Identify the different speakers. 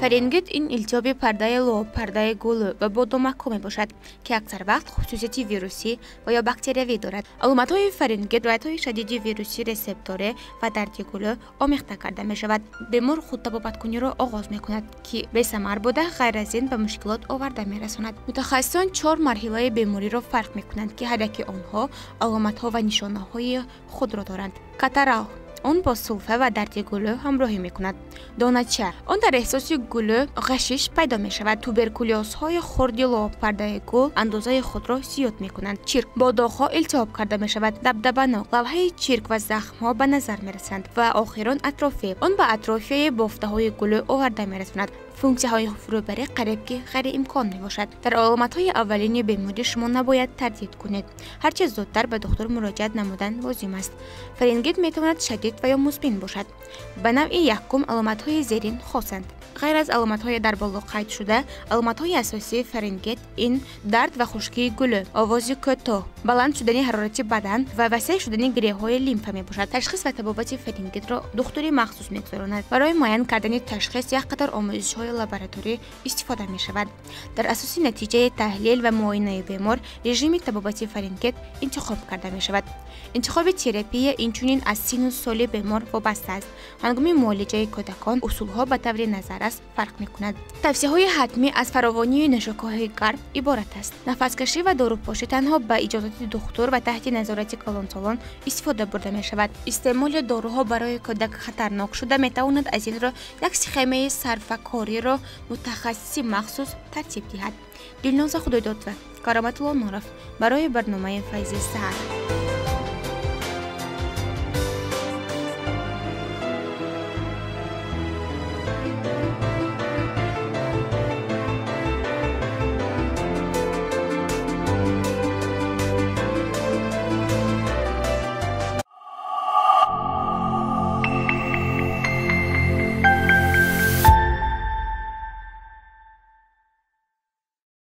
Speaker 1: фарингит ин илтиёби пардаи лоб, пардаи гулӯ ва бодомакҳо мебошад, ки аксар вақт хусусияти вирусӣ ва ё бактериявӣ дорад. Аломатҳои фарингит роҳатҳои шадиди вируси ресепторе ва дарди гулӯ омехта карда мешавад. Бемор худ табобаткуниро оғоз мекунад, ки бесамар буда ғайр аз ин ба мушкилот оварда мерасонад. Мутахассисон 4 марҳилаи бемориро фарқ мекунанд, ки ҳар яки онҳо аломатҳо ва нишонаҳои худро доранд. Катарал он бо сулфа ва дарди гулӯ ҳамроҳӣ мекунад. Донача он дар эҳсоси гулӯ ғашиш пайдо мешавад. Туберкулёзҳои хурди лоб, пардаи гул андозаи худро зиёд мекунанд. Чирк бо доғҳо илтиҳоб карда мешавад. Дабдабанок лавҳаи чирк ва захмҳо ба назар мерасанд. Ва охирон атрофия он ба атрофияи бофтаҳои гулӯ оварда мерасонад. функсияҳои фурӯбарӣ қариб ки ғайриимкон мебошад. Дар аломатҳои аввалини беморӣ шумо набояд тардид кунед. ҳарче зудтар ба духтур муроҷиат намудан лозим аст. фарингит метавонад шадид ва ё музбин бошад. ба навъи якум аломатҳои зерин хосанд. ғайр аз аломатҳои дар боло қайд шуда, аломатҳои асосии фарингит ин дард ва хушкии гулӯ, овози кӯтоҳ, баланд шудани ҳарорати бадан ва васеъ шудани гиряҳҳои лимфа мебошад. Ташхис ва табобати фарингитро духтури махсус мегузаронад. барои муайян кардани ташхис як қатор омӯзишҳои лабораторӣ истифода мешавад. дар асоси натиҷаи таҳлил ва муоинаи бемор режими табобати фарингит интихоб карда мешавад. интихоби терапия инчунин аз сину соли бемор вобаста аст. ҳангоми муолиҷаи кӯдакон усулҳо ба таври назаррас фарқ мекунад. тавсияҳои ҳатмӣ аз фаровонии нӯшокҳои гарм иборат аст. нафаскашӣ ва дорупошӣ танҳо ба иҷозати духтур ва таҳти назорати калонсолон истифода бурда мешавад. истеъмоли доруҳо барои кӯдак хатарнок шуда метавонад аз инро як схемаи сарфакориро мутахассиси махсус тартиб диҳад. дилноза худойдодова, Кароматулло Нуров барои барномаи Файзи Саҳар.